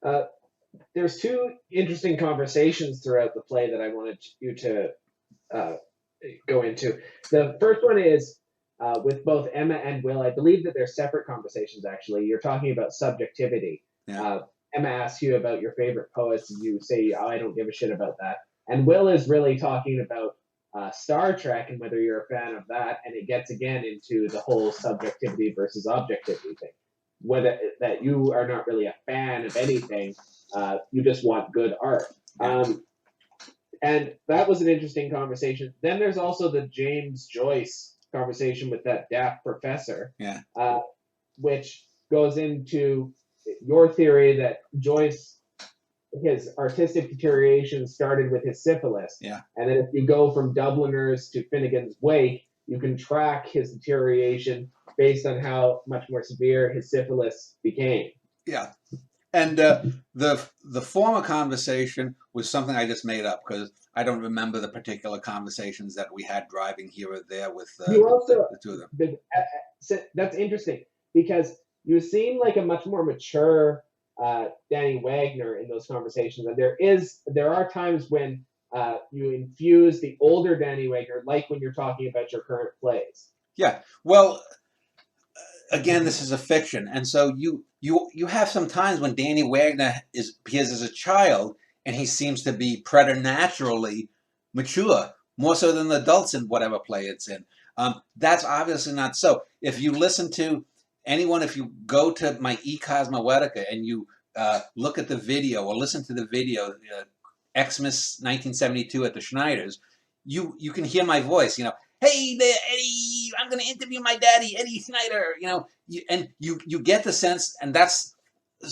Uh, there's two interesting conversations throughout the play that I wanted you to uh, go into. The first one is with both Emma and Will. I believe that they're separate conversations, actually. You're talking about subjectivity. Yeah. Emma asks you about your favorite poets, and you say, oh, I don't give a shit about that. And Will is really talking about Star Trek and whether you're a fan of that. And it gets again into the whole subjectivity versus objectivity thing. Whether that you are not really a fan of anything, you just want good art. Yeah. And that was an interesting conversation. Then there's also the James Joyce conversation with that daft professor, Yeah. Which goes into your theory that Joyce, his artistic deterioration started with his syphilis. Yeah. And then if you go from Dubliners to Finnegan's Wake, you can track his deterioration based on how much more severe his syphilis became. Yeah. And the former conversation was something I just made up because I don't remember the particular conversations that we had driving here or there with you also, the two of them. That's interesting because you seem like a much more mature Danny Wagner in those conversations, and there are times when you infuse the older Danny Wagner, like when you're talking about your current plays. Yeah. Well, again, this is a fiction, and so you have some times when Danny Wagner appears as a child, and he seems to be preternaturally mature, more so than the adults in whatever play it's in. That's obviously not so. If you listen to anyone, if you go to my E-Cosmoetica and you look at the video or listen to the video, Xmas 1972 at the Schneiders, you can hear my voice. Hey there, Eddie, I'm going to interview my daddy, Eddie Schneider, and you get the sense, and that's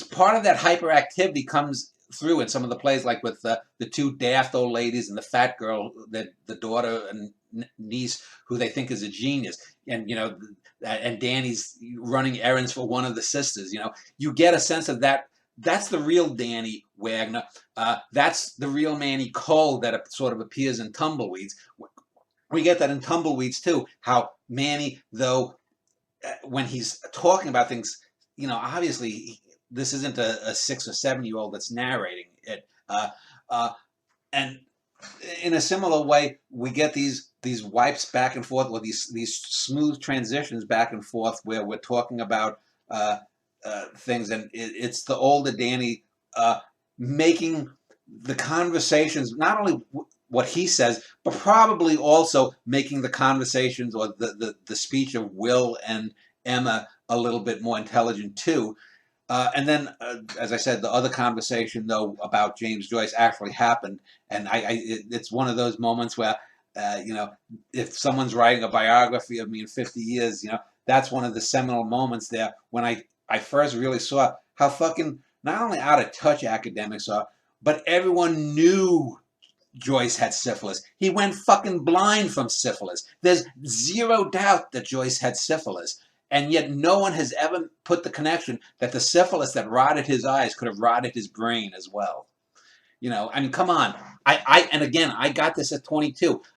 part of that hyperactivity comes through in some of the plays, like with the two daft old ladies and the fat girl, the daughter and niece, who they think is a genius, and and Danny's running errands for one of the sisters. You get a sense of that. That's the real Danny Wagner. That's the real Manny Cole that sort of appears in Tumbleweeds. We get that in Tumbleweeds too, how Manny, though, when he's talking about things, obviously this isn't a 6 or 7-year-old that's narrating it. And in a similar way, we get these wipes back and forth, or these smooth transitions back and forth where we're talking about things, and it's the older Danny making the conversations, not only what he says, but probably also making the conversations or the speech of Will and Emma a little bit more intelligent too. And then, as I said, the other conversation though about James Joyce actually happened, and it's one of those moments where, if someone's writing a biography of me in 50 years, that's one of the seminal moments there when I first really saw how fucking not only out of touch academics are, but everyone knew Joyce had syphilis. He went fucking blind from syphilis. There's zero doubt that Joyce had syphilis. And yet no one has ever put the connection that the syphilis that rotted his eyes could have rotted his brain as well. I mean, come on. And again, I got this at 22.